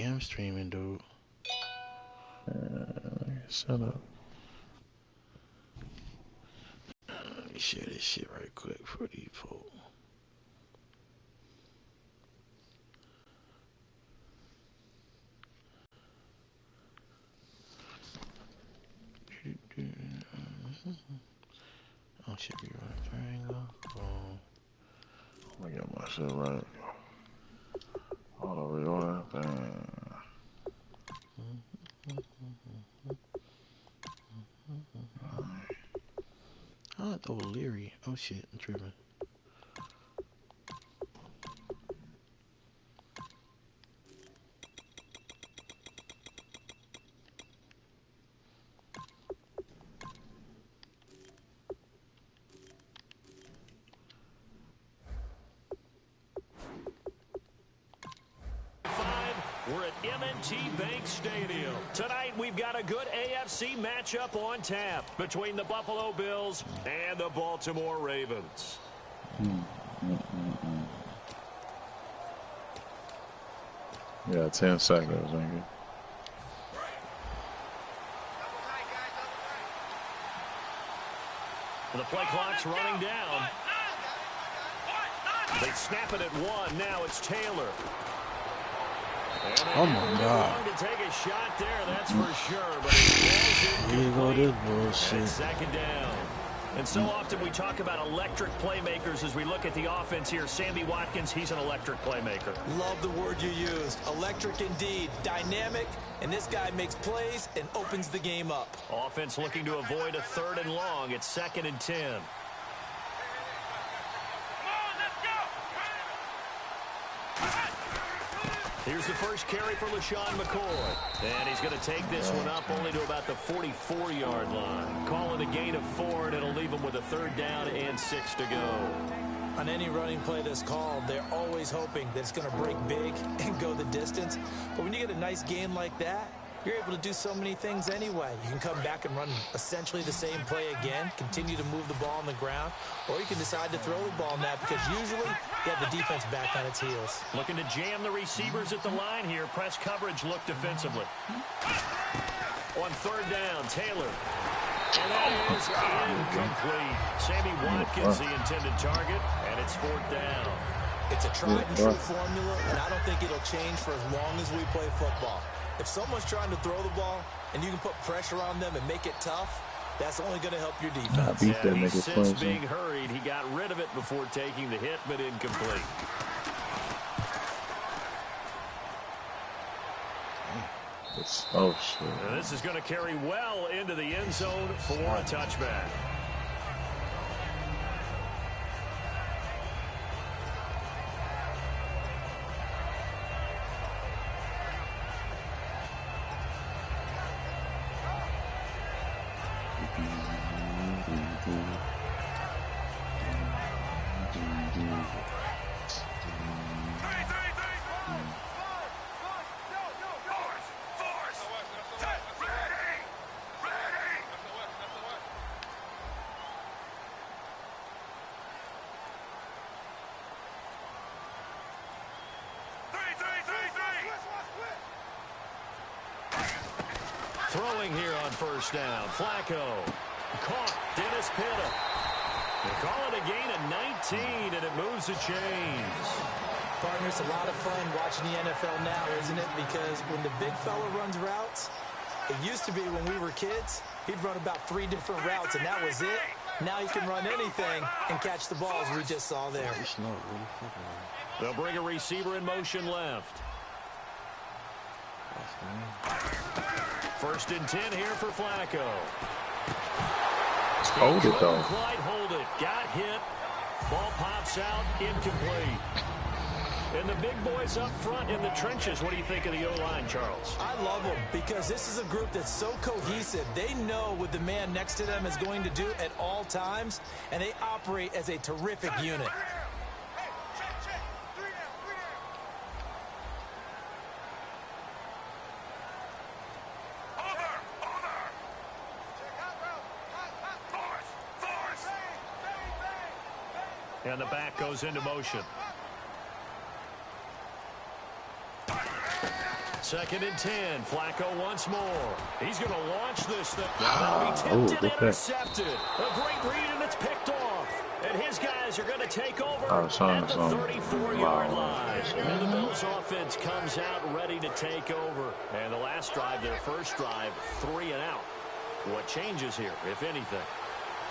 I'm streaming, dude. Shut up. Let me share this shit right quick for these folks. Oh, should be right. Triangle. Boom. I got my shit right. All the way on that thing. Oh, it's O'Leary. Oh shit, I'm tripping. We're at M&T Bank Stadium. Tonight, we've got a good AFC matchup on tap between the Buffalo Bills and the Baltimore Ravens. Yeah, 10 seconds, thank you. The play clock's running down. They snap it at one. Now it's Taylor. Oh my God! To take a shot there, that's for sure. But here you go, this bullshit. Second down. And so often we talk about electric playmakers as we look at the offense here. Sammy Watkins, he's an electric playmaker. Love the word you used. Electric indeed. Dynamic. And this guy makes plays and opens the game up. Offense looking to avoid a 3rd and long. It's 2nd and 10. Here's the first carry for LaShawn McCoy. And he's going to take this one up only to about the 44-yard line. Calling a gain of 4, and it'll leave him with a 3rd down and 6 to go. On any running play that's called, they're always hoping that it's going to break big and go the distance. But when you get a nice gain like that, you're able to do so many things anyway. You can come back and run essentially the same play again, continue to move the ball on the ground, or you can decide to throw the ball in that because usually you have the defense back on its heels. Looking to jam the receivers at the line here. Press coverage look defensively. On 3rd down, Taylor. And that is incomplete. Sammy Watkins, the intended target, and it's 4th down. It's a tried-and-true formula, and I don't think it'll change for as long as we play football. If someone's trying to throw the ball and you can put pressure on them and make it tough, that's only going to help your defense. He sits being hurried. He got rid of it before taking the hit, but incomplete. Oh, shit. And this is going to carry well into the end zone for a touchback. Throwing here on 1st down. Flacco. Caught. Dennis Pitta. They call it a gain of 19, and it moves the chains. Partner, it's a lot of fun watching the NFL now, isn't it? Because when the big fella runs routes, it used to be when we were kids, he'd run about 3 different routes, and that was it. Now he can run anything and catch the balls we just saw there. They'll bring a receiver in motion left. 1st and 10 here for Flacco. Hold it, though. Quite hold it. Got hit. Ball pops out. Incomplete. And the big boys up front in the trenches. What do you think of the O-line, Charles? I love them because this is a group that's so cohesive. They know what the man next to them is going to do at all times, and they operate as a terrific unit. And the back goes into motion. 2nd and 10. Flacco once more. He's going to launch this thing. Now that'll be tipped and intercepted. A great read, and it's picked off. And his guys are going to take over at the 34-yard line. And the Bills offense comes out ready to take over. And the last drive, their first drive, 3 and out. What changes here, if anything?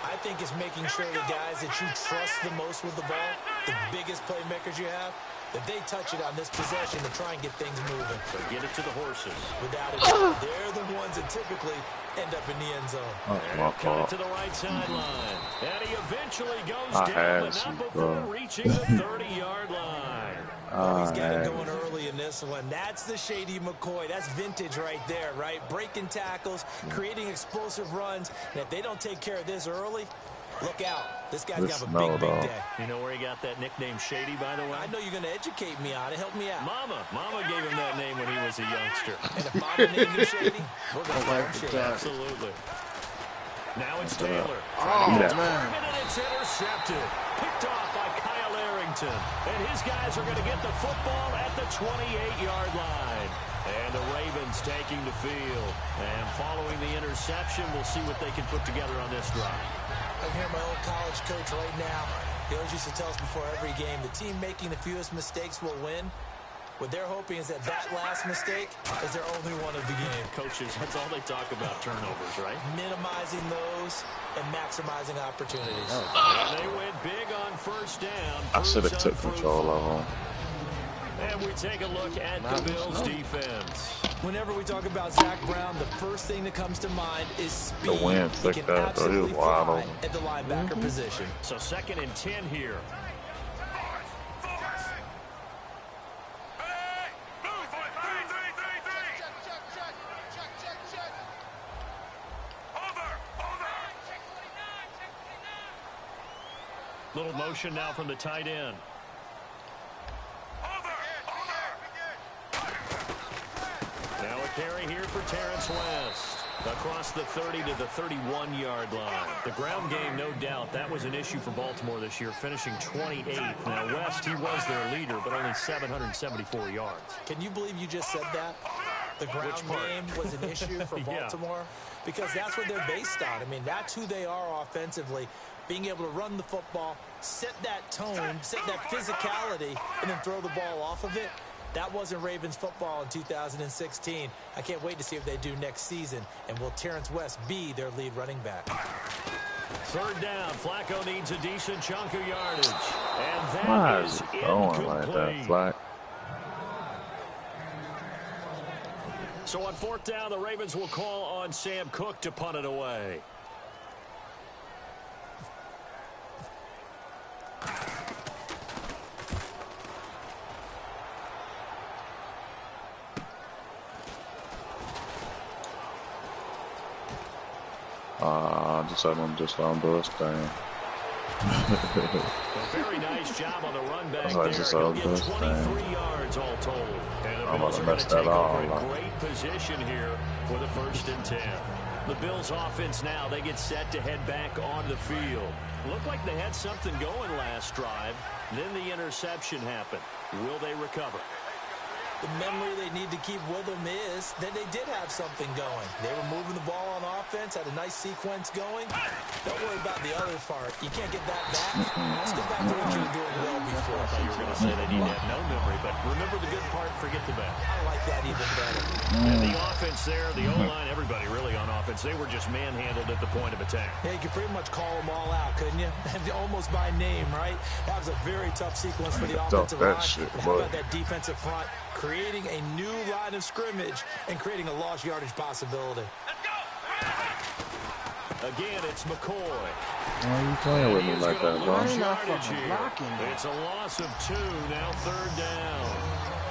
I think it's making sure the guys that you trust the most with the ball, the biggest playmakers you have, that they touch it on this possession to try and get things moving. So get it to the horses. Without it, they're the ones that typically end up in the end zone. Cut it to the right sideline. And he eventually goes down, but not before reaching the 30-yard line. He's got it going early in this one. That's the Shady McCoy. That's vintage right there, right? Breaking tackles, creating explosive runs. And if they don't take care of this early, look out. This guy's got a big day. You know where he got that nickname Shady, by the way? I know you're going to educate me on it. Help me out. Mama gave him that name when he was a youngster. And if Mama named him Shady, we're going to call him Shady. Absolutely. Now it's Taylor. Oh, man. And it's intercepted. Picked off by Kyle Arrington. And his guys are going to get the football at the 28-yard line. And the Ravens taking the field. And following the interception, we'll see what they can put together on this drive. I'm hearing my old college coach right now. He always used to tell us before every game, the team making the fewest mistakes will win. What they're hoping is that last mistake is their only one of the game. Coaches, that's all they talk about, turnovers, right? Minimizing those and maximizing opportunities. And they went big on first down. I should have took control of them. And we take a look at the Bills' defense. Whenever we talk about Zach Brown, the first thing that comes to mind is speed. The wind He flicked can that, though. He was absolutely wide fly open. at the linebacker position. So 2nd and 10 here. Little motion now from the tight end. Now a carry here for Terrence West. Across the 30 to the 31-yard line. The ground game, no doubt, that was an issue for Baltimore this year, finishing 28th. Now, West, he was their leader, but only 774 yards. Can you believe you just said that? The ground game was an issue for Baltimore? Because that's what they're based on. I mean, that's who they are offensively. Being able to run the football, set that tone, set that physicality, and then throw the ball off of it. That wasn't Ravens football in 2016. I can't wait to see what they do next season. And will Terrence West be their lead running back? 3rd down. Flacco needs a decent chunk of yardage. And that is incomplete. Like that, Flack? So on 4th down, the Ravens will call on Sam Cook to punt it away. Just let him just let him do his thing. A very nice job on the run back there. He'll get 23 yards all told. And the Bills are going to take over in great position here for the 1st and 10. The Bills offense now, they get set to head back on the field. Looked like they had something going last drive. Then the interception happened. Will they recover? The memory they need to keep with them is that they did have something going. They were moving the ball on offense, had a nice sequence going. Don't worry about the other part. You can't get that back. Let's get back to what you were doing well before. I thought you were going to say they need to have no memory, but remember the good part, forget the bad. I like that even better. And the offense there, the O-line, everybody really on offense, they were just manhandled at the point of attack. Yeah, you could pretty much call them all out, couldn't you? Almost by name, right? That was a very tough sequence for the offensive line. But how about that defensive front? Creating a new line of scrimmage and creating a lost yardage possibility. Again, it's McCoy. Why are you playing with me like that, bro? It's a loss of 2, now 3rd down.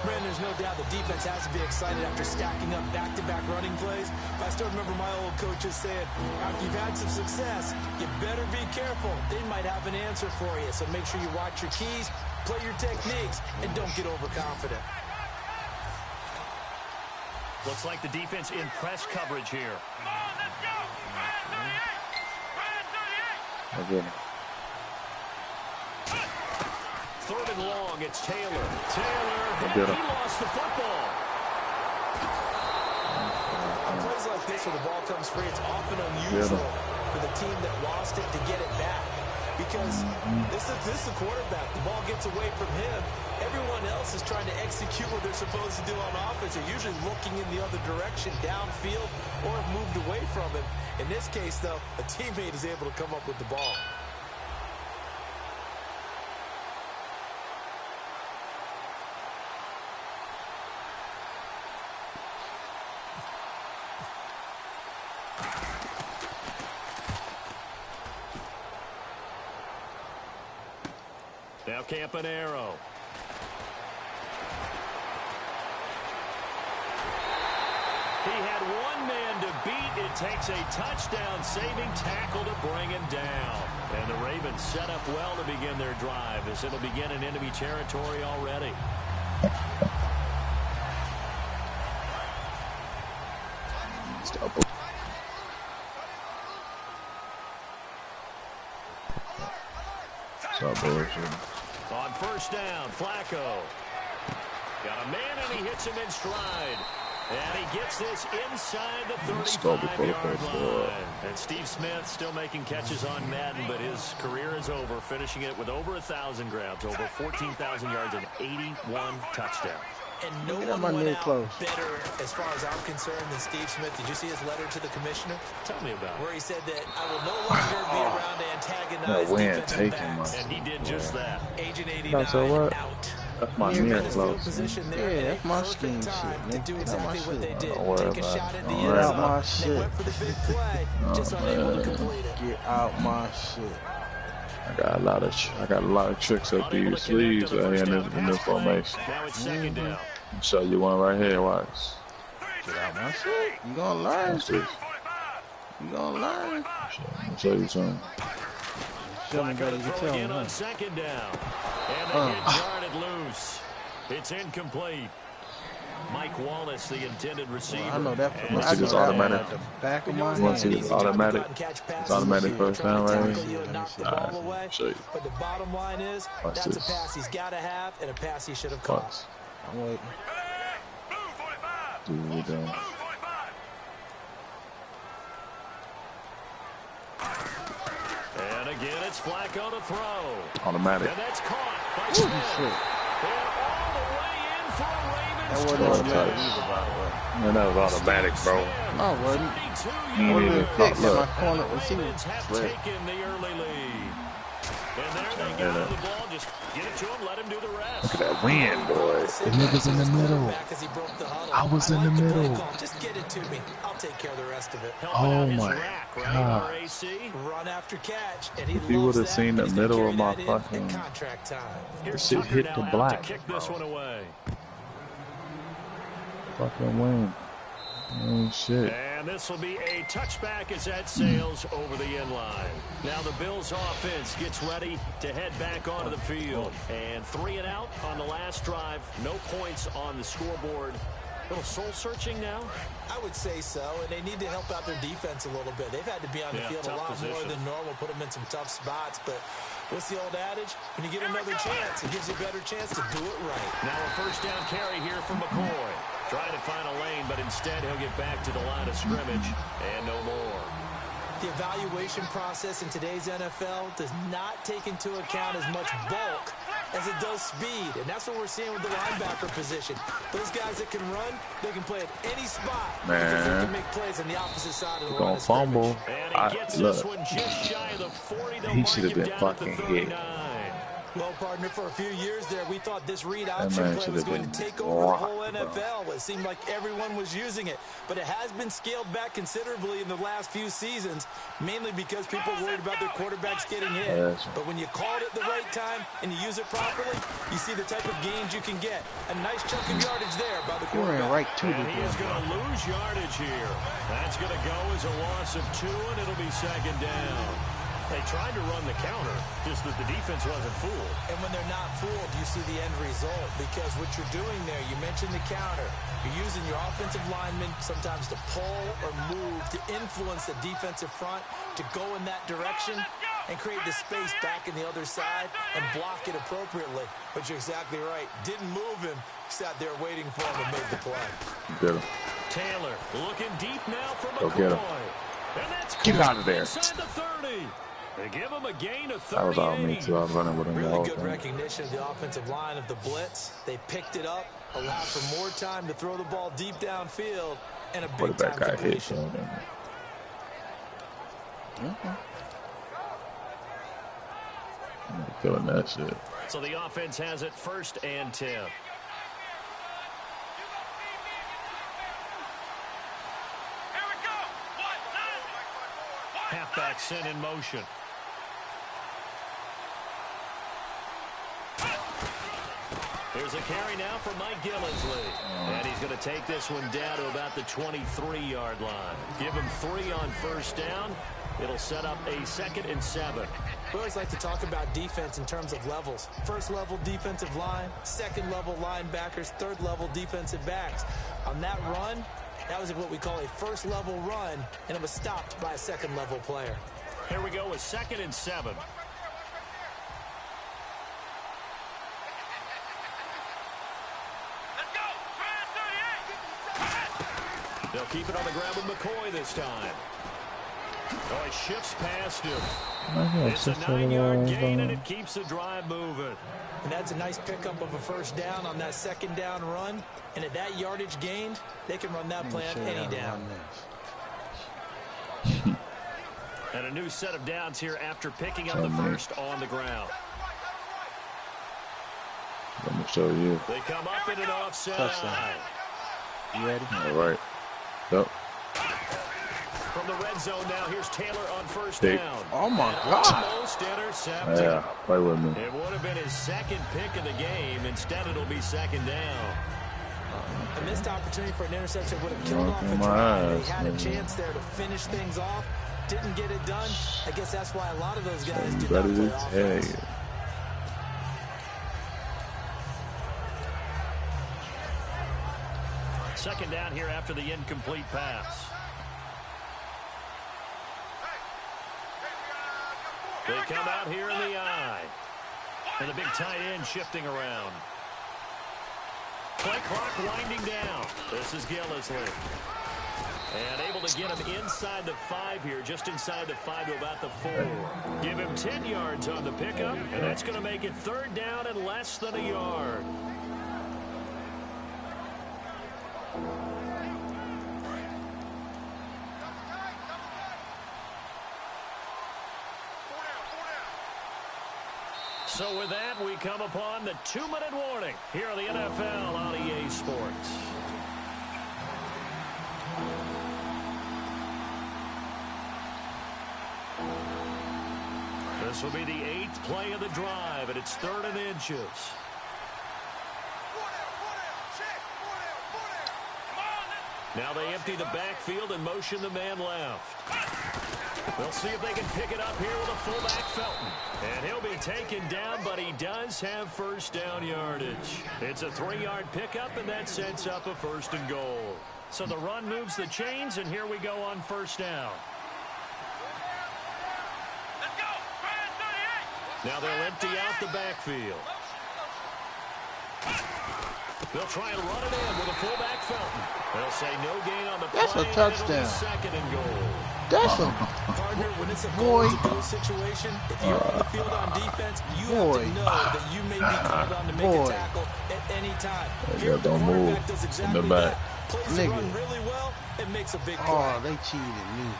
Man, there's no doubt the defense has to be excited after stacking up back-to-back running plays. But I still remember my old coaches saying, after you've had some success, you better be careful. They might have an answer for you. So make sure you watch your keys, play your techniques, and don't get overconfident. Looks like the defense in press coverage here. I get it. 3rd and long, it's Taylor. Taylor, he lost the football. case where the ball comes free, it's often unusual for the team that lost it to get it back. Because this is the quarterback. The ball gets away from him. Everyone else is trying to execute what they're supposed to do on offense. They're usually looking in the other direction, downfield, or have moved away from him. In this case, though, a teammate is able to come up with the ball. Now Campanaro. He had one man to beat. It takes a touchdown-saving tackle to bring him down. And the Ravens set up well to begin their drive as it'll begin in enemy territory already. Stop. Stop bullshit. On first down, Flacco. Got a man, and he hits him in stride. And he gets this inside the 35-yard line. And Steve Smith still making catches on Madden, but his career is over, finishing it with over 1,000 grabs, over 14,000 yards, and 81 touchdowns. And no one went out better, as far as I'm concerned, than Steve Smith. Did you see his letter to the commissioner? Tell me about it. Where he said that I will no longer be around to antagonize defensive backs. And he did just that. Agent 89 out. That's my mirror close. Yeah, that's my scheme shit, to do exactly what they did. Don't worry Take a shot at the Get end out my zone. They went for the big play, just unable to complete it. Get out my shit. I got a lot of tricks up these sleeves right here in this formation. Now it's second down. I'll show you one right here. Watch. Get out my shit. You gonna learn? Watch this. You gonna learn? I'll show you something. Show me better Flacco you throw tell again me. on second down. And the hit jarred loose. It's incomplete. Mike Wallace, the intended receiver. I know that from I know that one at the back of my You want to see head. this automatic? It's automatic first down right here. Alright, show you. But the bottom line is, Watch that's this. a pass he's got to have and a pass he should have caught. Watch. I'm waiting. Do what we done. And again, it's Flacco to throw. Automatic. And that's caught by Ooh, Smith. shit. And all the way in for a That Ravens wasn't touchdown. automatic either, by the way. Man, that was automatic, bro. No, it wasn't. 32 You One ain't of even the caught. picks at my Look. corner receiver. Ravens have Slid. taken the early lead. And there they Yeah, go. The ball, just get it to him, let him do the rest. Look at that wind, boy. The niggas in the middle. I was in the middle. Just get it to me. I'll take care of the rest of it. Helping out his my rack, right? God. RAC. Run after catch, and he If you loves would've that, seen but the he's gonna middle carry of my that in fucking- at contract time. Here's shit Tucker hit now the out black, to kick this bro. one away. Fucking wind. Oh, shit. And this will be a touchback as that sails over the end line. Now the Bills offense gets ready to head back onto the field. And 3 and out on the last drive. No points on the scoreboard. A little soul-searching now. I would say so, and they need to help out their defense a little bit. They've had to be on the field a tough lot more position. than normal, put them in some tough spots. But what's the old adage? When you get another chance, it gives you a better chance to do it right. Now a first down carry here from McCoy. Trying to find a lane, but instead he'll get back to the line of scrimmage and no more. The evaluation process in today's NFL does not take into account as much bulk as it does speed, and that's what we're seeing with the linebacker position. Those guys that can run, they can play at any spot because they can make plays on the opposite side of the line Gonna of scrimmage. fumble. And he gets this Look, one just shy of the 40. They'll he mark should have him been down at the fucking 39. hit. Well, partner, for a few years there, we thought this read man option play should was have going been to take over the whole rocked, NFL. It seemed like everyone was using it, but it has been scaled back considerably in the last few seasons, mainly because people worried about their quarterbacks getting hit. Yes. But when you call it at the right time and you use it properly, you see the type of gains you can get. A nice chunk of yardage there by the You ran quarterback. right to the And he is damn going to lose yardage here. That's going to go as a loss of 2, and it'll be second down. They tried to run the counter, just that the defense wasn't fooled. And when they're not fooled, you see the end result, because what you're doing there, you mentioned the counter. You're using your offensive linemen sometimes to pull or move to influence the defensive front to go in that direction and create the space back in the other side and block it appropriately. But you're exactly right. Didn't move him. Sat there waiting for him and made the play. Get him. Taylor looking deep now for Go get him. McCoy. And that's Get out of there. inside the 30. They give him a gain of 38. That was all me too. I was running with him the Really whole good time. recognition of the offensive line of the blitz. They picked it up, allowed for more time to throw the ball deep downfield, and a big time Quarterback got hit. completion. I'm feeling that shit. So the offense has it 1st and 10. Halfback sent in motion. Here's a carry now for Mike Gillisley. And he's going to take this one down to about the 23-yard line. Give him 3 on 1st down. It'll set up a 2nd and 7. We always like to talk about defense in terms of levels. 1st level defensive line, 2nd level linebackers, 3rd level defensive backs. On that run, that was what we call a 1st level run, and it was stopped by a 2nd level player. Here we go with 2nd and 7. They'll keep it on the ground with McCoy this time. Oh, he shifts past him. It's a 9-yard gain, and it keeps the drive moving. And that's a nice pickup of a 1st down on that 2nd down run. And at that yardage gained, they can run that play on any down. And a new set of downs here after picking up the 1st on the ground. Let me show you. They come up in an offside. Touchdown. You ready? All right. Yep. From the red zone now, here's Taylor on 1st Big. down. Oh, my God. Almost intercepted. Yeah, play with me. It would have been his 2nd pick of the game. Instead, it'll be 2nd down. A missed opportunity for an interception would have killed off a my drive. eyes, They had a man. chance there to finish things off. Didn't get it done. I guess that's why a lot of those guys I'm do not ready play to offense. tell you. Second down here after the incomplete pass. They come out here in the eye. And the big tight end shifting around. Play clock winding down. This is Gillisley. And able to get him inside the 5 here, just inside the 5 to about the 4. Give him 10 yards on the pickup, and that's going to make it 3rd down and less than a yard. So with that, we come upon the 2-minute warning here on the NFL on EA Sports. This will be the 8th play of the drive, and it's 3rd and inches. Now they empty the backfield and motion the man left. They'll see if they can pick it up here with a fullback Felton. And he'll be taken down, but he does have 1st down yardage. It's a 3-yard pickup, and that sets up a 1st and goal. So the run moves the chains, and here we go on 1st down. Now they'll empty out the backfield. They'll try and run it in with a fullback Felton. They'll say no gain on the play. That's a touchdown. 2nd and goal. That's a Partner, when it's a Boy. goal-to-goal situation, if you're on the field on defense, you have to know that you may be called on to make a tackle at any time. Here, the don't move quarterback does in exactly the back. that. Plays the run really well and makes a big play. Oh, they cheated me.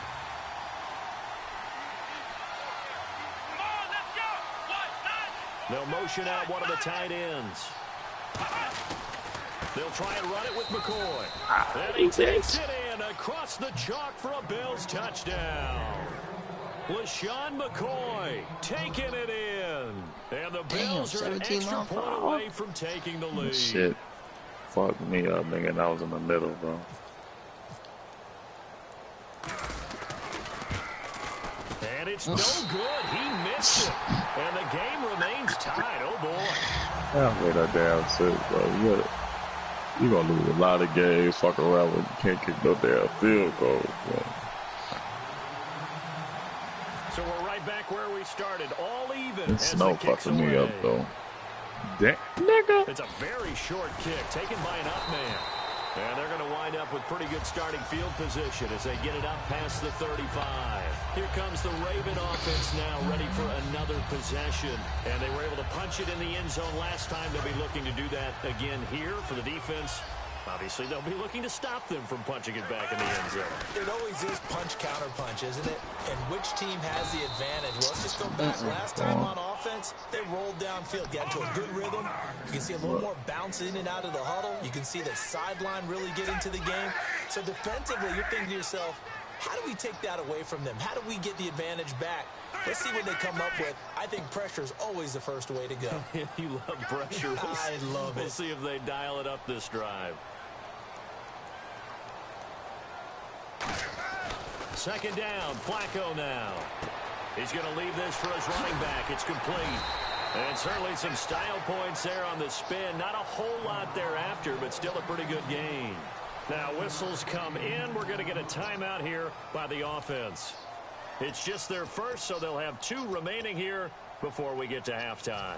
They'll motion out one of the tight ends. They'll try and run it with McCoy. And he takes it in across the chalk for a Bills touchdown. LaShawn McCoy taking it in. And the Bills are an 17 extra miles per point hour. away from taking the lead. Shit. Fuck me up, nigga. And I was in the middle, bro. And it's no good. He missed it. And the game remains tied. Oh, boy. Halfway that damn shit, bro. You're gonna lose a lot of games fucking around when you can't kick no damn field goal, bro. So we're right back where we started. All even. It's snow fucking me up, though. Damn, nigga. It's a very short kick taken by an up man. And they're going to wind up with pretty good starting field position as they get it up past the 35. Here comes the Raven offense now, ready for another possession. And they were able to punch it in the end zone last time. They'll be looking to do that again here for the defense. Obviously, they'll be looking to stop them from punching it back in the end zone. It always is punch-counter-punch, isn't it? And which team has the advantage? Well, let's just go back. Last time on offense, they rolled downfield, got into a good rhythm. You can see a little more bounce in and out of the huddle. You can see the sideline really get into the game. So defensively, you're thinking to yourself, how do we take that away from them? How do we get the advantage back? Let's see what they come up with. I think pressure is always the first way to go. You love pressure. I love it. We'll see if they dial it up this drive. Second down, Flacco now. He's going to leave this for his running back. It's complete. And certainly some style points there on the spin. Not a whole lot thereafter, but still a pretty good gain. Now whistles come in. We're going to get a timeout here by the offense. It's just their first, so they'll have 2 remaining here before we get to halftime.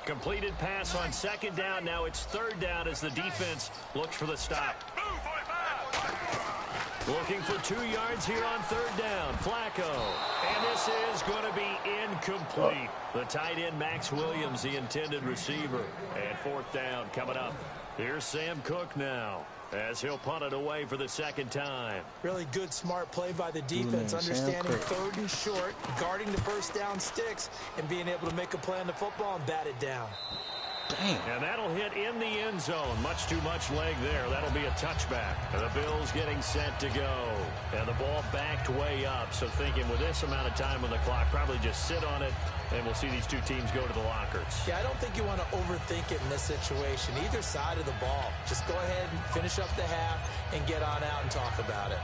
Completed pass on second down. Now it's third down as the defense looks for the stop. Looking for 2 yards here on third down. Flacco. And this is going to be incomplete. The tight end, Max Williams, the intended receiver. And fourth down coming up. Here's Sam Cook now, as he'll punt it away for the second time. Really good, smart play by the defense, understanding third and short, guarding the first down sticks, and being able to make a play on the football and bat it down. Damn. And that'll hit in the end zone. Much too much leg there. That'll be a touchback. And the Bills getting set to go. And the ball backed way up. So thinking with this amount of time on the clock, probably just sit on it, and we'll see these 2 teams go to the lockers. Yeah, I don't think you want to overthink it in this situation. Either side of the ball. Just go ahead and finish up the half and get on out and talk about it.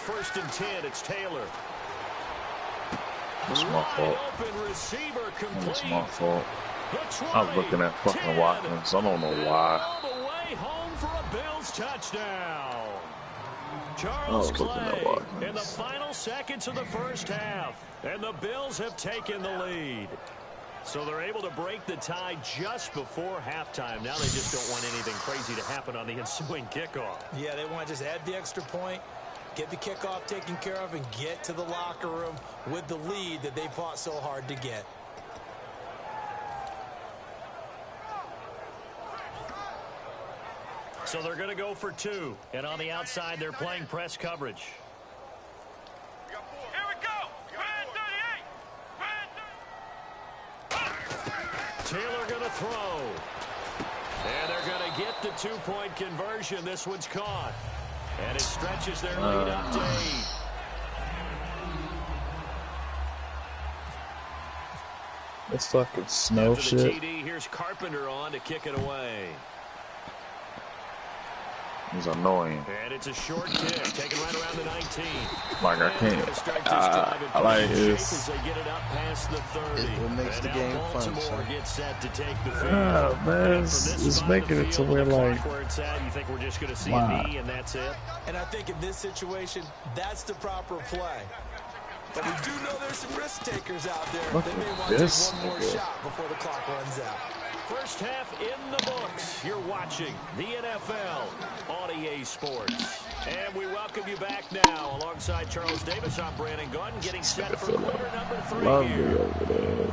First and 10, it's Taylor. That's my fault. Open receiver That's my fault. Looks I was looking at fucking Watkins. I don't know why. All the way home for a Bills touchdown. Charles Clay in the final seconds of the first half. And the Bills have taken the lead. So they're able to break the tie just before halftime. Now they just don't want anything crazy to happen on the ensuing kickoff. Yeah, they want to just add the extra point, get the kickoff taken care of, and get to the locker room with the lead that they fought so hard to get. So they're going to go for 2. And on the outside, they're playing press coverage. Here we go. Taylor going to throw. And they're going to get the 2-point conversion. This one's caught. And it stretches their lead up to 8. This fucking snow After the shit. TD, here's Carpenter on to kick it away. It's annoying. And it's a short kick, taken right around the 19. Like I can't. I like this. They get it up past the 30. What makes the game fun, Baltimore son? gets set to take the field. Yeah, man, it's making it to where like. Where it's at, you think we're just going to see a knee and that's it? And I think in this situation, that's the proper play. But we do know there's some risk takers out there. Look They may at want to this take one more nigga. shot before the clock runs out. First half in the books. You're watching the NFL on EA Sports. And we welcome you back now. Alongside Charles Davis, I'm Brandon Gordon, getting set for quarter number 3 Lovely here. over there.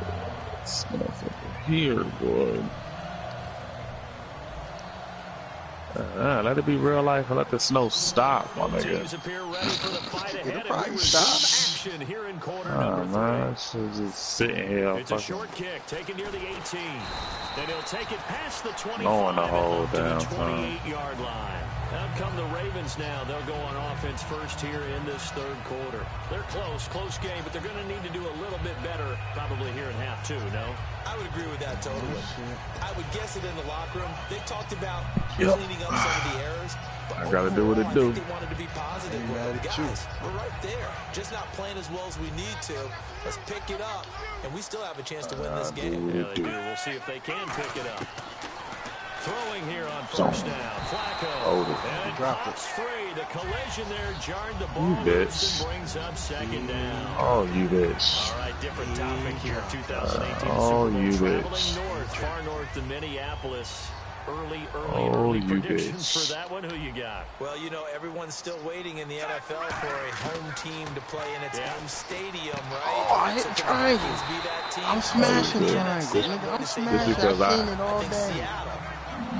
This motherfucker here, boy. Let it be real life and let the snow stop, my nigga. Teams appear ready for the fight ahead. right, And we stop. resume action here in quarter number 3. Man, she's just sitting here. It's a Fucking short kick taken near the 18. Then he'll take it past the 25 Knowing the and whole up to the damn time. 28-yard line. Out come the Ravens now. They'll go on offense first here in this third quarter. They're close game, but they're going to need to do a little bit better probably here in half 2, no? I would agree with that totally. I would guess it in the locker room. They talked about Yep. cleaning up some of the errors. But I gotta do what it overall, do. I think they wanted to be positive with mad them. at you. Guys, we're right there. Just not playing as well as we need to. Let's pick it up, and we still have a chance to win this game. Yeah, they do. We'll see if they can pick it up. Throwing here on first down. Flacco. And it pops free. The collision there jarred the ball loose and brings up second down. Oh, you bitch. All right, different topic here. 2018 Super Oh, Bowl you traveling bitch. north, far north than Minneapolis. Early You predictions bitch. for that one. Who you got? Well, you know, everyone's still waiting in the NFL for a home team to play in its home stadium, right? Oh, I hit triangle. I'm smashing triangle, nigga. I'm smashing. because I've seen it all day.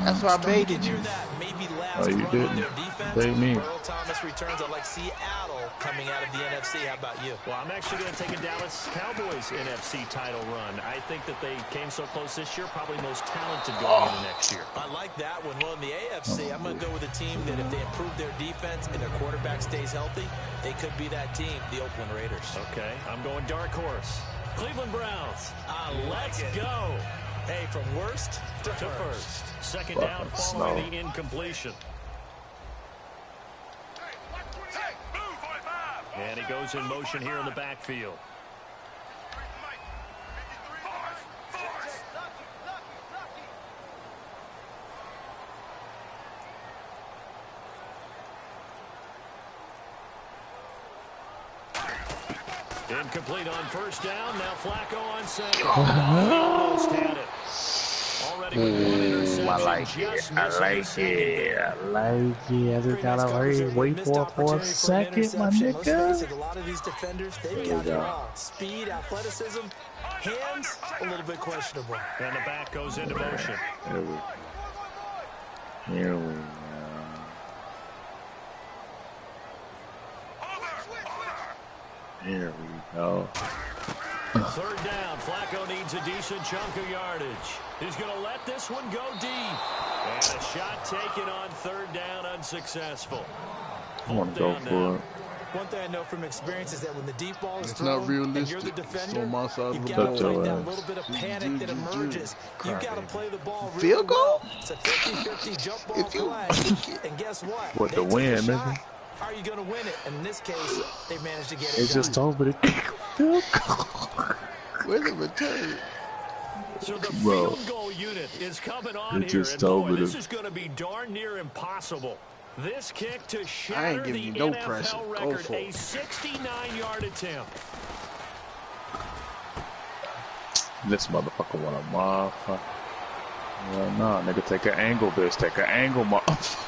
That's why I baited you. Maybe last Oh, you run on didn't. their defense. Bait me. Earl Thomas returns. I like Seattle coming out of the NFC. How about you? Well, I'm actually going to take a Dallas Cowboys NFC title run. I think that they came so close this year, probably most talented going into next year. I like that one. Well, in the AFC, I'm going to go with a team that if they improve their defense and their quarterback stays healthy, they could be that team, the Oakland Raiders. Okay, I'm going dark horse. Cleveland Browns. Let's go. Hey, from worst to first. Second down following the incompletion. And he goes in motion here in the backfield. Incomplete on first down. Now Flacco on second. Almost had it. Already with one interception. I like it. I like it. I like it. I just gotta wait for a second, my nigga. A lot of these defenders, they've got it all. Speed, athleticism, hands, a little bit questionable. And the back goes into motion. Here we go. Third down. Flacco needs a decent chunk of yardage. He's going to let this one go deep. And a shot taken on third down, unsuccessful. I want to go for it. One thing I know from experience is that when the deep ball is It's thrown not realistic. and you're the defender, It's on my side of you've the got ball. to fight that little bit of panic that emerges. You've got to play the ball really Field goal? well. It's a 50-50 jump ball If you play. And guess what? What, They the took a win, shot. nigga? How are you going to win it? And in this case, they managed to get it It's done. just over the Where's the return? So the Bro. field goal unit is coming on It here. just And told boy, me this to- is going to be darn near impossible. This kick to I shatter ain't the giving you no NFL pressure. Go record, for a it. 69-yard attempt. This motherfucker want a motherfucker. Well, nah, nigga, take an angle, bitch. Take an angle, motherfucker.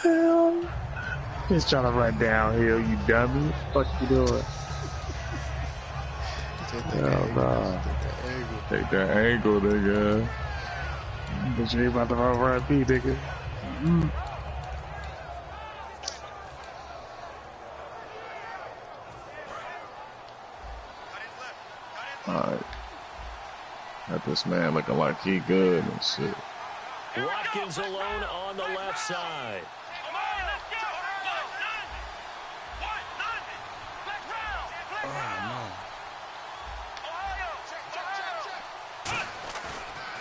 Hell. He's trying to run downhill, you dummy. What the fuck you doing? Hell nah. Take that angle, nigga. But you ain't about to run right B, nigga. Alright. Got this man looking like he good and shit. Watkins alone on the left side.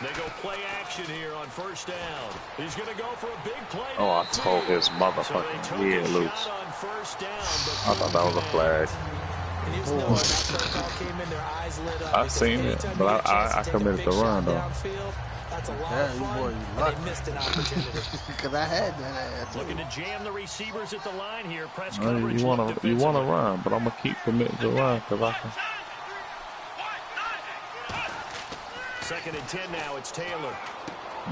They go play action here on first down. He's going to go for a big play. Oh, I told his So they motherfucking took head a loose. shot on first down, but I thought that was a flag. And you just know when that phone call came in, their eyes lit up. I because seen it, anytime but you get a chance I to take a committed big the shot run, though. downfield, that's a lot Yeah, of you fun, boy, you and lucky. they missed an opportunity. Because I had that ass. looking to jam the receivers at the line here. Press Well, coverage. you wanna looked you wanna defensively. run, but I'm gonna keep committing to run because I can. Second and 10 now. It's Taylor.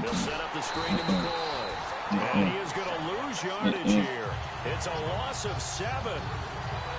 They'll set up the screen to McCoy. And he is going to lose yardage here. It's a loss of 7.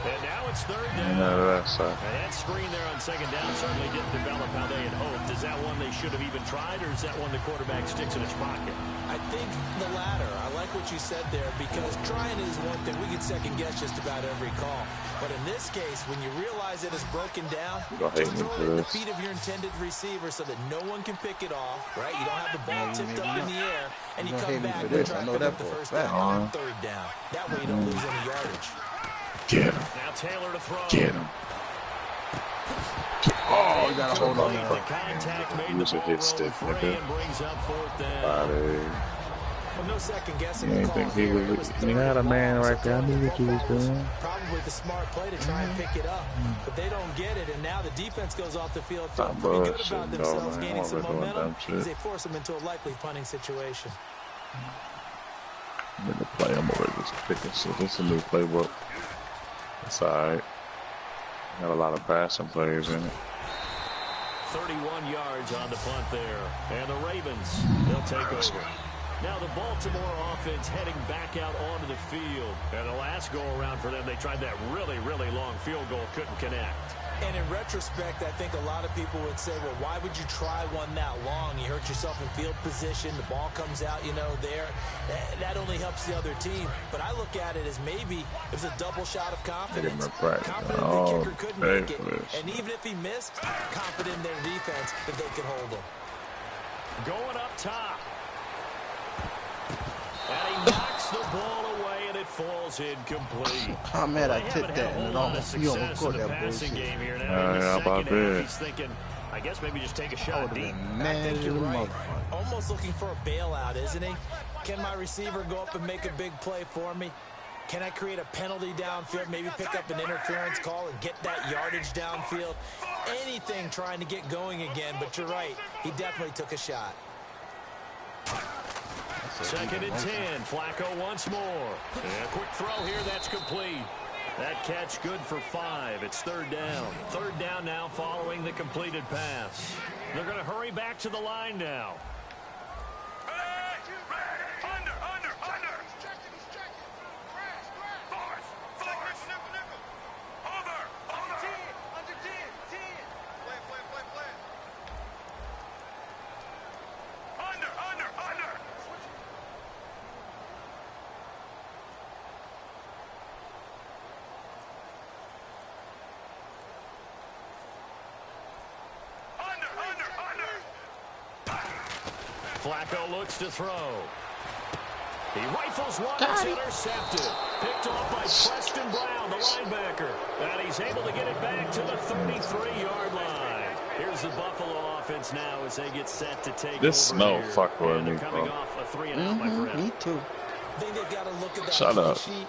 And now it's third down. No, that's And that screen there on second down certainly didn't develop how they had hoped. Is that one they should have even tried, or is that one the quarterback sticks in his pocket? I think the latter. I like what you said there, because trying is one thing. We can second guess just about every call. But in this case, when you realize it is broken down, You gonna hate just me throw for it at the this. feet of your intended receiver so that no one can pick it off, right? You don't have the ball tipped up in the air, and you You gonna come hate me back for and this. try I to know pick that up the for a first fact. down on third down. That way you don't lose any yardage. Get him, Now Taylor to throw. get him. Oh, you gotta hold on The now. contact made Use the a ball hit roll stick, free nigga. and brings up fourth down. Body. Well, no second guessing You the ain't call think he here. was, It was you third had a and man long, so right there. I throwing knew the what you was football was doing. probably the smart play to try and pick it up. But they don't get it, and now the defense goes off the field feeling Stop pretty good about bullshitting, though, themselves, man. gaining I'm some over doing momentum dumb as shit. they force them into a likely punting situation. I'm gonna play. I'm already just picking shit. This is a new playbook. It's alright. Got a lot of passing plays in it. 31 yards on the punt there. And the Ravens, they'll take over. Now the Baltimore offense heading back out onto the field. And the last go-around for them, they tried that really, really long field goal, couldn't connect. And in retrospect, I think a lot of people would say, well, why would you try one that long? You hurt yourself in field position. The ball comes out, you know, there. That only helps the other team. But I look at it as maybe it was a double shot of confidence. Confident the kicker couldn't make it. And even if he missed, confident in their defense that they could hold him. Going up top. And he knocks the ball away, and it falls incomplete. Oh, man, I took that, and you almost caught that bullshit. Game here now. How about that? He's thinking, I guess maybe just take a I shot would deep. have been I mad think as a you're right. motherfucker. Almost looking for a bailout, isn't he? Can my receiver go up and make a big play for me? Can I create a penalty downfield, maybe pick up an interference call and get that yardage downfield? Anything trying to get going again, but you're right. He definitely took a shot. Second and 10. Flacco once more. And a quick throw here. That's complete. That catch good for 5. It's third down. Third down now following the completed pass. They're going to hurry back to the line now. Under. Over. Under 10. Play. Under. Flacco looks to throw. He rifles one. It's intercepted. Picked off by Preston Brown, the linebacker. And he's able to get it back to the 33-yard line. Here's the Buffalo offense now as they get set to take This over snow here. fuck with And me, they're coming bro. off a 3-and-out, my friend. Me too. I think they've got to look at that Shut play up. sheet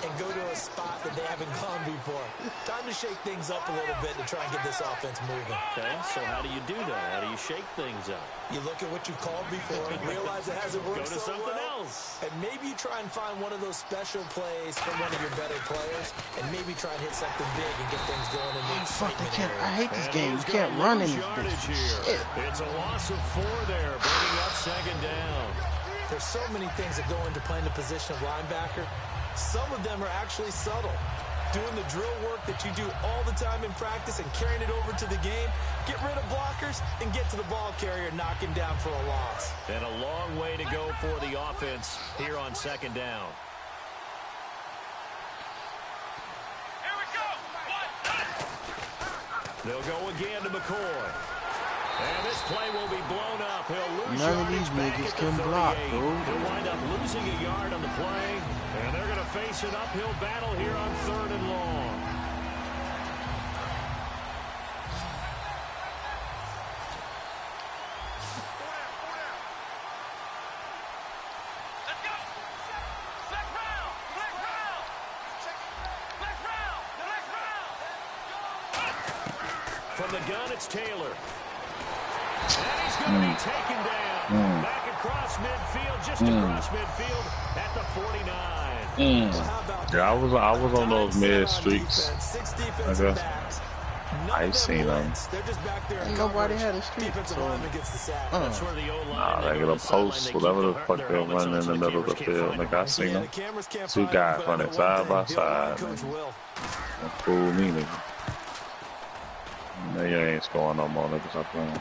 and go to a spot that they haven't gone before. Time to shake things up a little bit to try and get this offense moving. Okay, so how do you do that? How do you shake things up? You look at what you called before and realize it hasn't worked Go to so something well. else. And maybe you try and find one of those special plays from one of your better players and maybe try and hit something big and get things going in the Fuck, I excitement can't. I area. hate this And game. he's You can't gonna run in lose this yardage bitch. here. Shit. It's a loss of 4 there, bringing up second down. There's so many things that go into playing the position of linebacker. Some of them are actually subtle. Doing the drill work that you do all the time in practice and carrying it over to the game. Get rid of blockers and get to the ball carrier and knock him down for a loss. And a long way to go for the offense here on second down. Here we go. They'll go again to McCoy. And this play will be blown up. He'll lose None of yardage these back niggas at the can 38. block, bro. He'll wind up losing a yard on the play. And they're going to face an uphill battle here on third and long. Let's go. Black round. From the gun, it's Taylor. And he's going to be taken down. Back across midfield, just across midfield at the 49. Well, how about Yeah, I that? was on those mid Time streaks. defense, 6 defensive I guess. backs. None I of them seen them. blitz. They're just back there in Ain't nobody coverage. had a streak, Defensive so- lineman gets the sack. That's where the O-line, Nah, they they go get to a the sideline, post, they whatever keep the fuck their they're helmets running on in so the middle of the cameras can't field. find Like, them. I seen Yeah, them. the cameras can't Two find guys them, but I running know one side thing, by the O-line side, coach man. will. Fool me, nigga. They ain't scoring no more, niggas. I'm playing.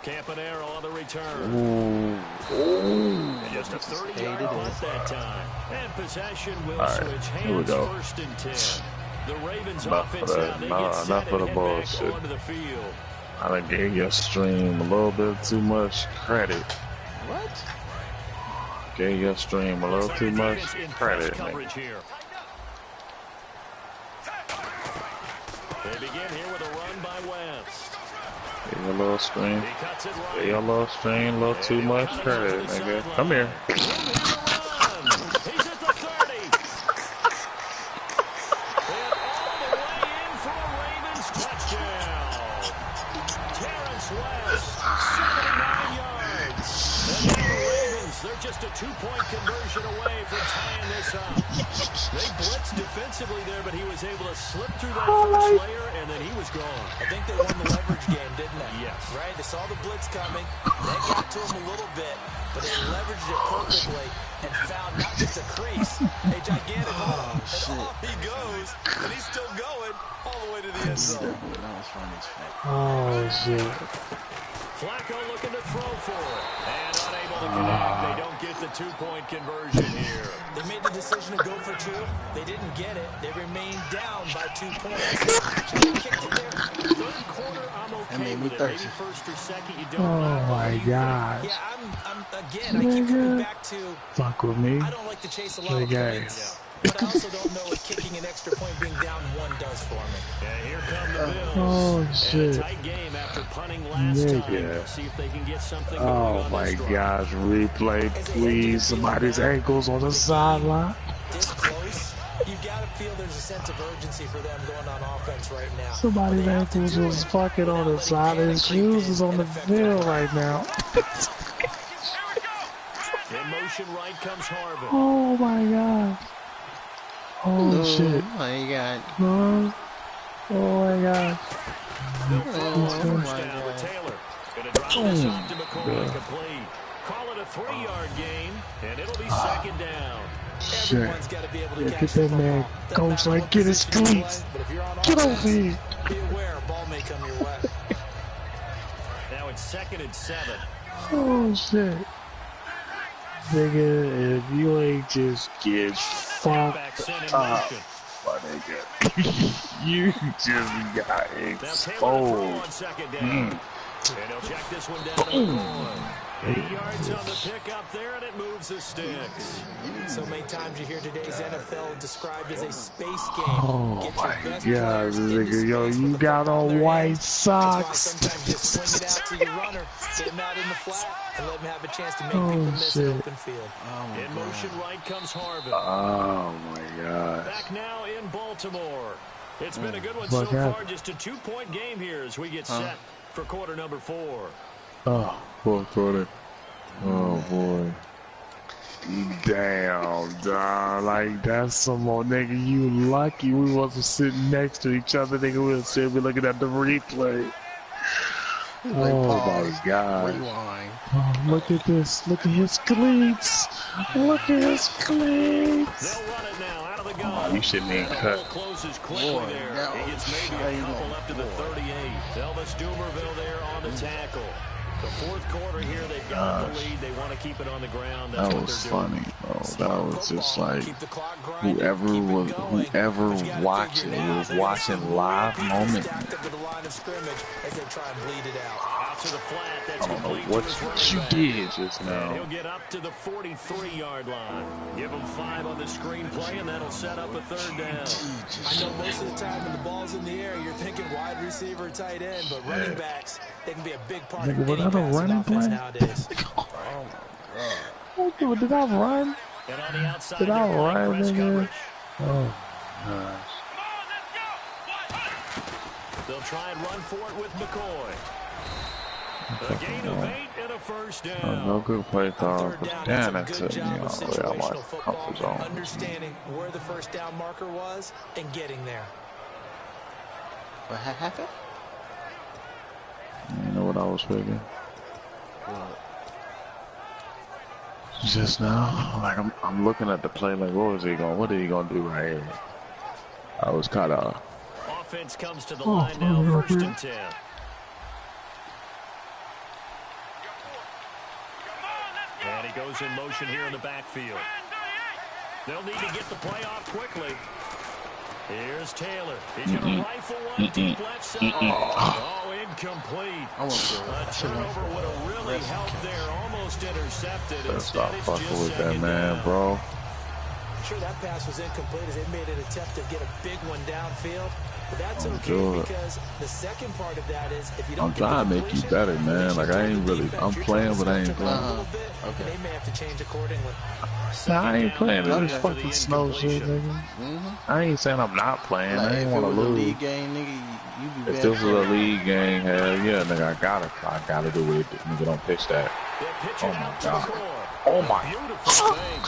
Campanero on the return. Ooh. And just a 30-yard punt that time. And possession will All right, switch here we hands go. first and 10. The Ravens Enough offense of now, that. they Nah, get set enough of and the head bullshit. back onto the field. I done gave your stream a little bit too much credit. What? Gave your stream a little Looks like too the much defense in credit, press nigga. coverage here. They begin here with a run by Wentz. Your little screen. He cuts it right. Your little screen, a little too much credit, nigga. Come here. He's at the 30. And all the way in for a Ravens touchdown. Terrence West, 79 yards. And now the Ravens, they're just a 2-point conversion away from tying this up. They blitzed defensively there, but he was able to slip through that first layer, and then he was gone. I think they won the leverage game, didn't they? Yes. Right? They saw the blitz coming. They got to him a little bit, but they leveraged it perfectly and found not just a crease, a gigantic hole. And off he goes, and he's still going all the way to the end zone. Oh, shit. Flacco looking to throw for it. And unable to connect. They don't get the 2-point conversion here. They made the decision to go for 2. They didn't get it. They remained down by 2 points. Should they kick it there? Third quarter, I'm okay with it. Maybe first or second, you don't Oh, my God. Yeah, again, I keep coming back to, Fuck with me. I don't like to chase a lot of points. But I also don't know what kicking an extra point being down 1 does for me. And here come the Bills. Oh, shit. And a tight game after punting last time. See if they can get something going Oh, on my this drive. gosh. Replay, please. Somebody's ankles on the sideline. This close, you got to feel there's a sense of urgency for them going on offense right now. Somebody's ankles was fucking on the side. His shoes is on the field right now. In motion right comes Harvin. Oh, my God. Oh, shit. Oh my God. Oh, my God. They'll throw on first down with Taylor. Gonna drop this off to McCoy, complete. Call it a 3-yard gain, and it'll be second down. Shit. Everyone's got to be able to Get catch that the man. football. Coach, like, get his cleats. But if you're on Get over offense, here. be aware, a ball may come your way. Now it's 2nd and 7. Oh, shit. Nigga, if you ain't just get fucked up, my nigga, you just got exposed. And he'll check this one down to McCoy. 8 yards on the pickup there, and it moves the sticks. So many times you hear today's NFL described as a space game. Oh, Get my your best God, players into nigga, yo, space you with the got football in on their white hands. socks. That's why sometimes you swing it out to your runner, get him out in the flat, and let him have a chance to make Oh, people miss shit. an open field. In motion right comes Harvin. Oh, my God. Back now in Baltimore. It's been a good one so far. Just a 2-point game here as we get set for quarter number 4. Oh, Fourth quarter. Oh, boy. damn, dog. Like, that's some more, nigga. You lucky we wasn't sitting next to each other, nigga. We would still be looking at the replay. Oh, my God. Rewind. Oh, look at this. Look at his cleats. Look at his cleats. They'll run it now out of the gun. Oh, you shouldn't even The cut. hole closes quickly Boy, there. that He gets maybe a couple up to the 38. Elvis Dumerville there on the tackle. The fourth quarter here, they've got the lead. They want to keep it on the ground. That's That what was they're doing. funny, bro. That was just like, Keep the clock grinding, whoever keep it was, going. whoever But you gotta watching figure now was they're gonna watching see more live people moment. stacked up to the line of scrimmage as they try and bleed it out. Out to the flat. That's I don't know complete what to his you running back. did just And now. he'll get up to the 43-yard line. Give him 5 on the screenplay, and that'll set up a 3rd down. I know most of the time when the ball's in the air, you're thinking wide receiver, tight end, but running backs, they can be a big part of Nigga, was any that a passing running offense play? nowadays. Oh, did I run? And on the outside, Did I they're running run, press nigga? coverage. Oh, gosh. They'll try and run for it with McCoy. A gain of 8 and a first down. No good play call. Third But down, damn, that's that a good took me job of all the way out my situational football, comfort zone. understanding where the first down marker was and getting there. What happened? You know what I was thinking? Just now, like I'm looking at the play like, what are you gonna do right here? I was kind of. Offense comes to the line now, 1st and 10. And he goes in motion here in the backfield. They'll need to get the play off quickly. Here's Taylor. He's going to rifle one deep left side. Oh, incomplete. A turnover would have really helped there. Almost intercepted. Better stop Instead, it's fucking just with that second man, down. bro. I'm sure that pass was incomplete as they made an attempt to get a big one downfield. But that's okay good. because the second part of that is if you I'm don't trying to make you better, man. Like, I ain't really, I'm playing, but I ain't playing. Okay. They may have to change accordingly. Nah, I ain't playing in this Okay. fucking snow shit, nigga. I ain't saying I'm not playing. Like, I ain't if it want to was a lose. league game, nigga, you be If bad. this was a league game, hell yeah, nigga, I gotta do it. Nigga, don't pitch that. Oh my God. Oh my. Beautiful thing.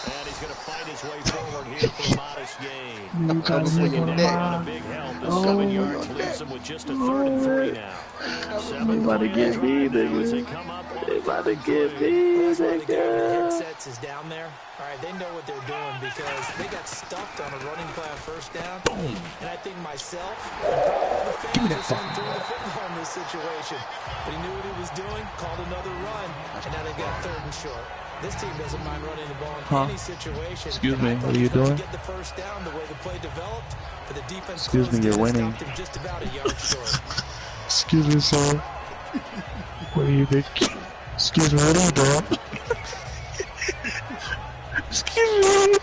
And he's going to fight his way forward here for a modest gain. You trying to Coming make for it your Second down neck. on a big help. The 7 yards leaves him with just a 3rd and 3 now. They about to get me, As they nigga. come up on They a about 3rd to and get 3. me, That's why the guy with the nigga. headsets is down there. All right, they know what they're doing because they got stuffed on a running play on first down. And I think myself and probably all the fans are saying throw the football in this situation. But he knew what he was doing, called another run, and now they've got 3rd and short. This team doesn't mind running the ball in any situation. Excuse And me, I thought what are he you was going doing? to get the first down the way the play developed. But the defense Excuse me, closed you're in and winning. stopped him just about a yard short. Excuse me, sir. What are you doing? Excuse me, what are you doing? Excuse me, what are you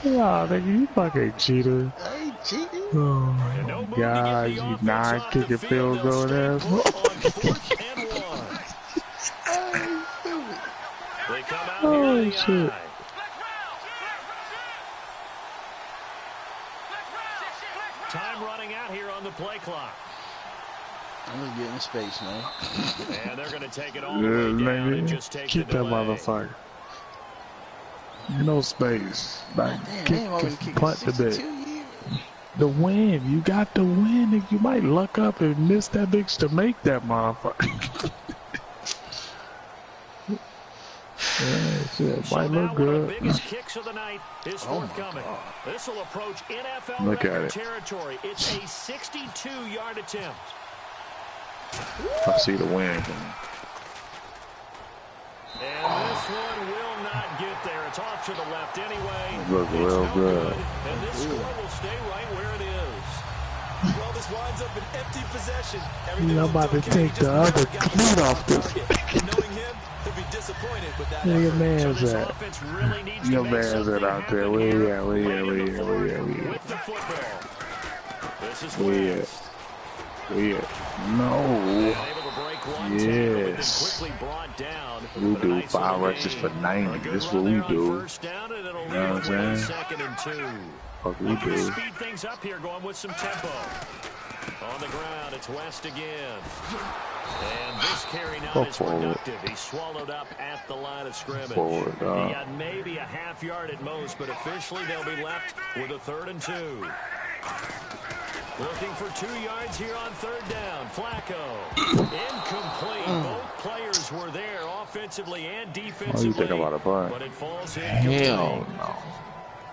doing? Nah, nigga, you fucking cheater. I ain't cheating. Oh And no my move to get god, the you offense non off the kicking field. field They'll goal stay asshole. put on 4th and 1. I ain't stupid. They come out Oh, here to the shit. eye. Time running out here on the play clock. I'm just getting space, man. And they're going to take it all the way down and just take Keep the that delay. motherfucker. No space. Like, Damn, kick, they ain't always kicking punt the 62 bit. years. The win. You got the win. Nigga. You might luck up and miss that bitch to make that motherfucker. Yeah, shit. So Might now look one of the good. biggest kicks of the night is Oh my forthcoming. This will approach NFL Look at record it. territory. It's a 62-yard attempt. I see the win. And this one will not get there. It's off to the left anyway. Look It's real no good. And this score will stay right where it is. Well, this winds up an empty possession. Yeah, I'm about to take the other cleat off this. And knowing him, he'll be disappointed with that Where your effort. man's This at? offense really needs Your to make man's something at out there. happen Where here. he at? Where he Late at? in Where the he at? Where he at? fourth Where he with at? the football. This is Where he at? West. Where he at? No. And able to break one tackle, but then Yes. quickly brought down. We But a do nice 5 little rushes gain. for 90. A good This is run what we there on do. first down, and it'll You leave know what it I'm with saying? 2nd and 2. Fuck we Looking to do. speed things up here, going with some tempo. On the ground, it's West again. And this carry now Go is forward. productive. He's swallowed up at the line of scrimmage. Forward, He got maybe a half yard at most, but officially they'll be left with a 3rd and 2. Looking for 2 yards here on 3rd down. Flacco. Incomplete. Both players were there offensively and defensively. Oh, you think about a punt? But it falls incomplete. Hell no.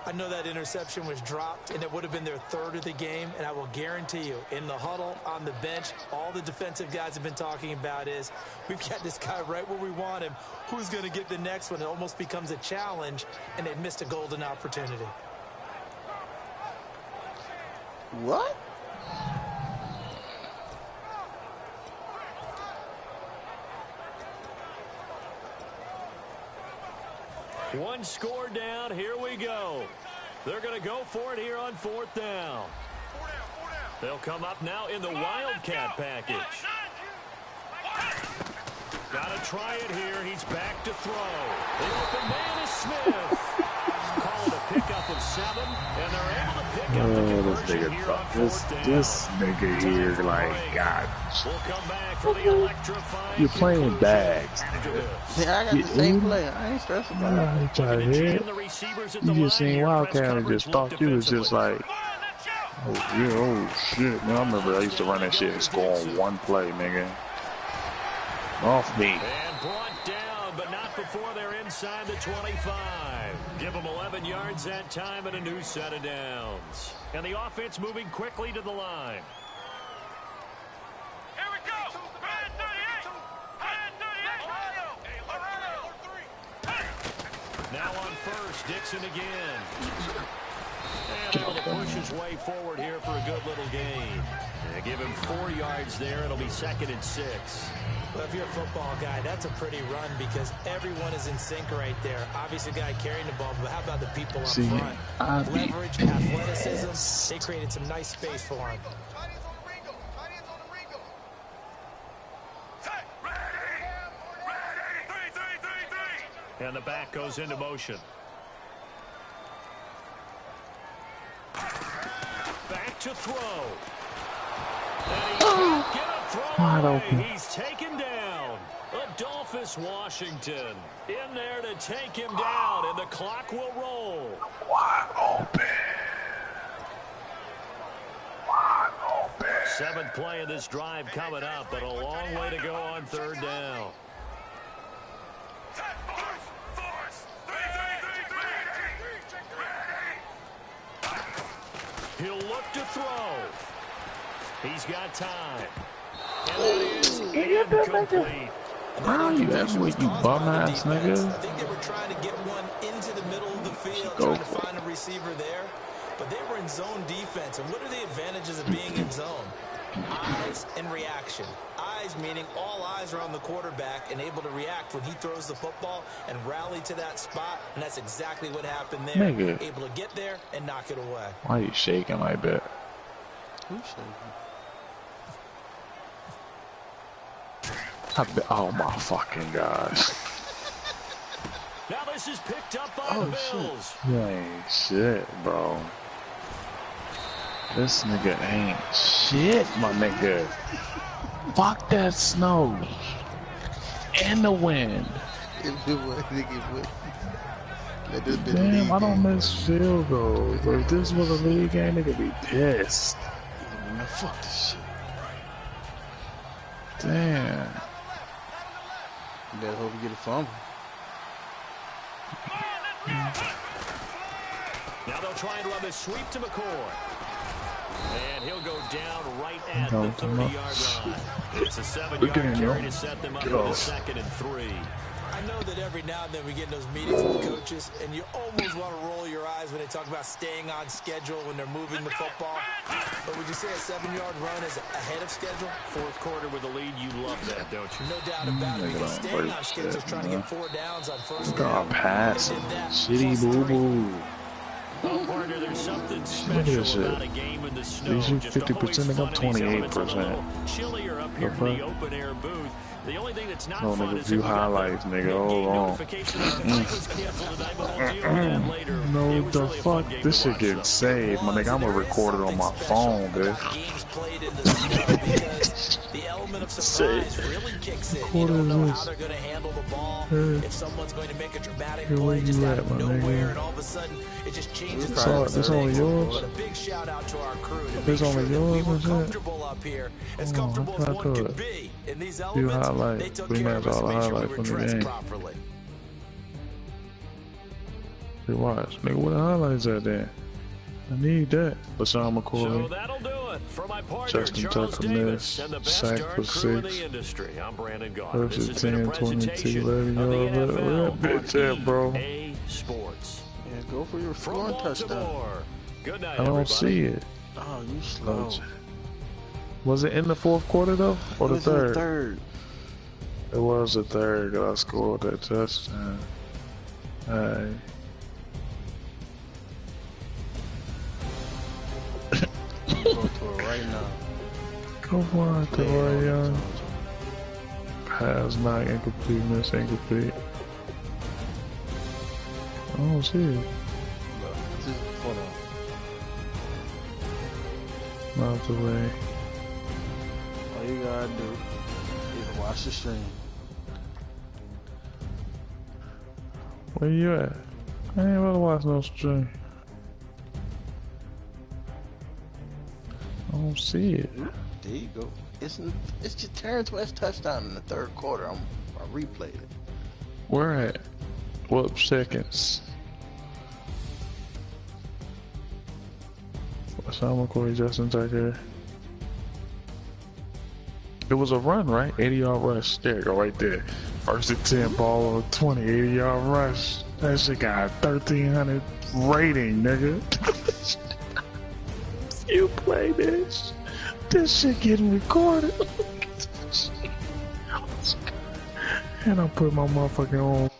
I know that interception was dropped, and it would have been their 3rd of the game, and I will guarantee you, in the huddle, on the bench, all the defensive guys have been talking about is, we've got this guy right where we want him. Who's going to get the next one? It almost becomes a challenge, and they've missed a golden opportunity. What? One score down. Here we go. They're going to go for it here on 4th down. They'll come up now in the Wildcat package. Got to try it here. He's back to throw. The open man is Smith. Call it a pickup of 7, and they're able to pick up the Oh, this conversion nigga, here on this 4th down. this nigga here, like, God, We'll come back for the electrifying you're playing conclusion bags. after this. Yeah, I got the same play. I ain't stressed about it. Nah, you trying to hit? The receivers at You the just line seen here. Wildcat Press and coverage just thought you was just like, oh yeah, oh shit. Man, I remember I used to run that shit and score on one play, nigga. Off me. And brought down, but not before they're inside the 25. Give them 11 yards that time and a new set of downs. And the offense moving quickly to the line. Here we go. 138. 138. Now on first, Dixon again. And able to push his way forward here for a good little gain. They give him 4 yards there. It'll be 2nd and 6. Well, if you're a football guy, that's a pretty run because everyone is in sync right there. Obviously, the guy carrying the ball, but how about the people up front? Leverage, athleticism, they created some nice space for him. And the back goes into motion. Back to throw. And he can't get a throw away. He's taken down. Adolphus Washington in there to take him down, and the clock will roll. Wide open. Wide open. 7th play of this drive coming up, but a long way to go on 3rd down. He'll look to throw. He's got time. And that is incomplete. How you asking what you bum ass nigga? I think they were trying to get one into the middle of the field, trying to find a receiver there. But they were in zone defense. And what are the advantages of being in zone? Eyes and reaction. Eyes meaning all eyes are on the quarterback and able to react when he throws the football and rally to that spot. And that's exactly what happened there. Nigga. Able to get there and knock it away. Why are you shaking like that? Who's shaking? Oh my fucking gosh. Now this is picked up by the Bills. You ain't shit, bro. This nigga ain't shit, my nigga. Fuck that snow. And the wind. Damn, I don't miss field goals. If this was a league game, nigga be pissed. Man, fuck this shit. Damn. You better hope you get a fumble. Now they'll try and run this sweep to McCoy. And he'll go down right at the 30-yard line. It's a 7-yard carry to set them up with a 2nd and 3. I know that every now and then we get in those meetings with coaches, and you almost want to roll your eyes when they talk about staying on schedule when they're moving the football. But would you say a 7-yard run is ahead of schedule? 4th quarter with a lead, you love that, don't you? No doubt about it, because staying on schedule is trying to get 4 downs on first down. Pass. Shitty boo-boo. Well, partner, there's something special about a game in the snow. They shoot 50%, they got 28%. Chillier up here in the open air booth. The only thing that's not fun is view highlights, nigga. Hold on. No, the fuck? This shit getting saved, my nigga. I'm gonna record it on my phone, bitch. Games played in the snow because the element of surprise really kicks in. You don't know how they're going to handle the ball. If someone's going to make a dramatic play just out of nowhere, and all of a sudden it just changes. This only yours? But a big shout out to our crew to This make only sure that we yours, were is it? comfortable up here, as comfortable as one could be. In these elements, they took care of us to make sure we were dressed properly. Hey, watch, nigga. What the highlights at there? I need that. LaShawn McCoy. So that'll do it for my partner, Justin Charles Tucker Davis, missed. and the best Sack darn for crew in 6. the industry. I'm Brandon Gaudin. This has Versus been a 10, 22, presentation 11 of the yards. NFL Bitch, that, bro. A Sports. Yeah, go for your From scoring touchdown. Baltimore. Good night, I don't everybody. see it. Oh, you slow. Was it in the 4th quarter though, or the It was in 3rd? Third. It was the 3rd that I scored that touchdown. Alright. Go to it right now. Go for it, Troy Young. Pass not incomplete, miss incomplete. I don't see it. Look, just hold on. Not the way. All you gotta do is watch the stream. Where you at? I ain't about to watch no stream. I don't see it. There you go. It's just Terrence West touchdown in the 3rd quarter. I replayed it. Where at? What seconds? LaShawn McCoy, Justin Tucker. It was a run, right? 80-yard rush. There you go, right there. 1st and 10, ball on 20, 80-yard rush. That shit got 1,300 rating, nigga. You play this. This shit getting recorded. And I put my motherfucking on.